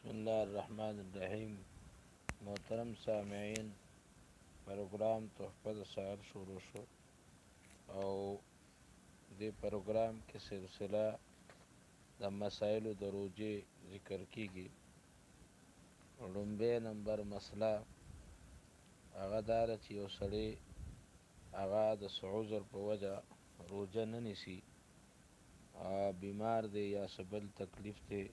بسم الله الرحمن الرحیم. محترم سامعین، پروګرام تحفه د سحر شروع شو او دې پروګرام کې سلسله د مسایلو د روجې ذکر کیږي. لومبی نمبر مسله هغه دا ده چې یو سړی هغه د څه عذر په وجه روجه نه نیسي، بیمار دی یا څه بل تکلیف دی،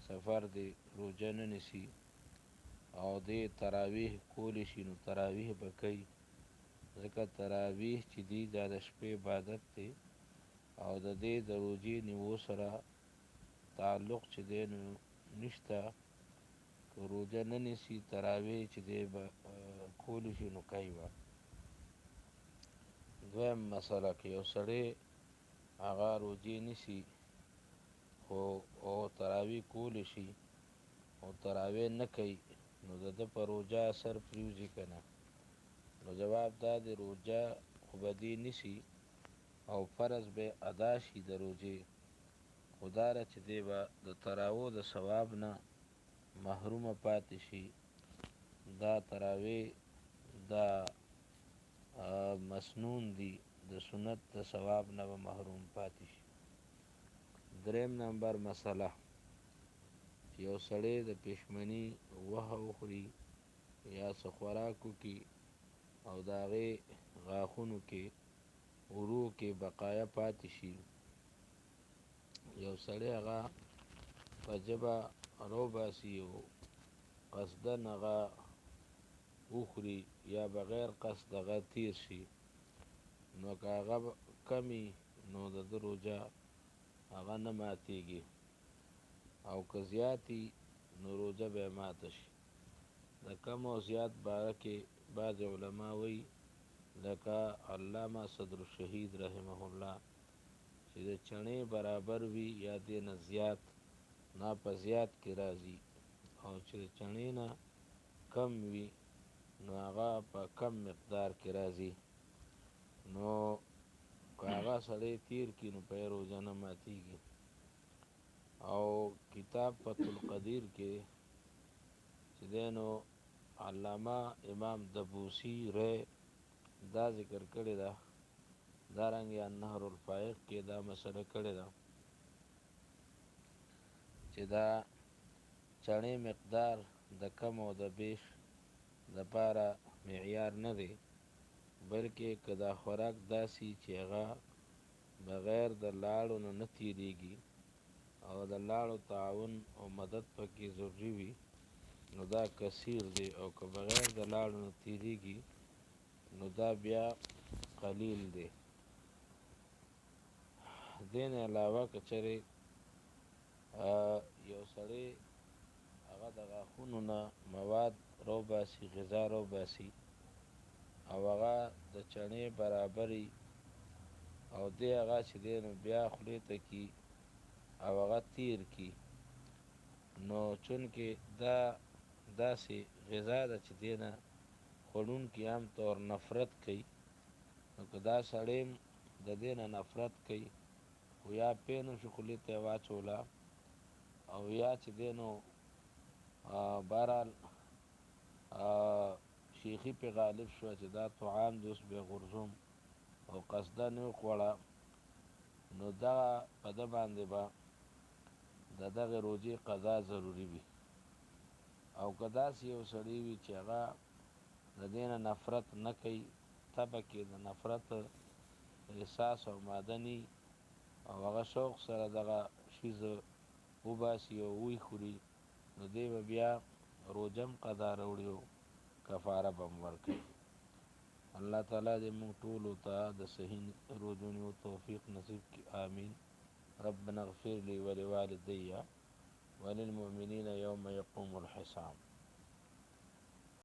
سفر دی، روجه نه نیسي او دې تراویح کولی شي نو تراویح به کوي، ځکه تراویح چې دي دا د شپې عبادت دی او د دې د روجې نیو سره تعلق چې دی نو نشته. که روجه نه نیسي تراویح چې دی به کولی شي نو کوي به. دویم مسله که یو سړی هغه روجې نیسي خو او تراویح کولی شي او تراویح نه کوي نو د ده په روجه اثر پرېوځي که نه؟ نو جواب دا دی روجه خو به دې نیسي او فرض به ادا شي د روجې، خو دا ده چې دی به د تراویح د ثواب نه محرومه پاتې شي. دا تراویح دا مسنون دي، د سنت د ثواب نه به محروم پاتې شي. دریم نمبر مسله چې یو سړی د پښمني غوښه وخوري یا څه خوراک وکړي او د هغې غاښونو کې ورو کې بقایا پاتې شي، یو سړی هغه په ژبه راوباسي او قصداً هغه وخوري یا بغیر قصد هغه تیر شي، نو که هغه کمي نو د ده روجه هغه نه ماتیږي او که زیاتی نو روجه به یې ماته شي. د کم او زیات باره کې بعضې علما وایي لکه علامه صدر الشهید رحمه الله چې د چڼې برابر وي یا دې نه زیات نه په زیات کې راځي، او چې د چڼې نه کم وي نو هغه په کم مقدار کې راځي. نو که هغه سړی تیر کړي نو په یې روجه نه ماتیږي. او کتاب فتح القدیر کې چې دی نو علامه امام دبوسی ری دا ذکر کړې ده، دارنګې النهر الفائق کې دا مسله کړې ده چې دا چڼې مقدار د کم او د بیش دپاره معیار نه دی، بلکې که دا خوراک داسې چې هغه بغیر د لاړو نه تیریږي او د لاړو تعاون او مدد پکې ضروري وي نو دا کثیر دی، او که بغیر د لاړو نه تیریږي نو دا بیا قلیل دی. دې نه علاوه که چېرې یو سړی هغه د غاښونو نه مواد راوباسي، غذا راوباسي او هغه د چڼې برابري او دی هغه چې دی نو بیا خولې ته کي او هغه تیر کي، نو چونکې دا داسې غذا ده چې دې نه خوړونکي عام طور نفرت کوي، نو که دا سړی د دې نه نفرت کوي خو یا پې نه شو خولې ته یې واچوله او یا چې دی نو بهرحال شیخي پې غالب شوه چې دا طعام دی اوس بیا غورځوم او قصدن یې وخوړه، نو دغه په ده باندې به د دغې روجې قضا ضروري وي. او که داسې یو سړی وي چې هغه د دې نه نفرت نه کوي، طبع کې د نفرت احساس او ماده نه او هغه شوق سره دغه شیز وباسي او ویې خوري، نو دی به بیا روجه هم قضا راوړي او کفاره به هم ورکوي. الله تعالی دې موږ ټولو ته د صحیح روجو نیولو توفیق نصیب کړي، آمین. ربنا اغفر لي ولوالدي وللمؤمنين يوم يقوم الحساب.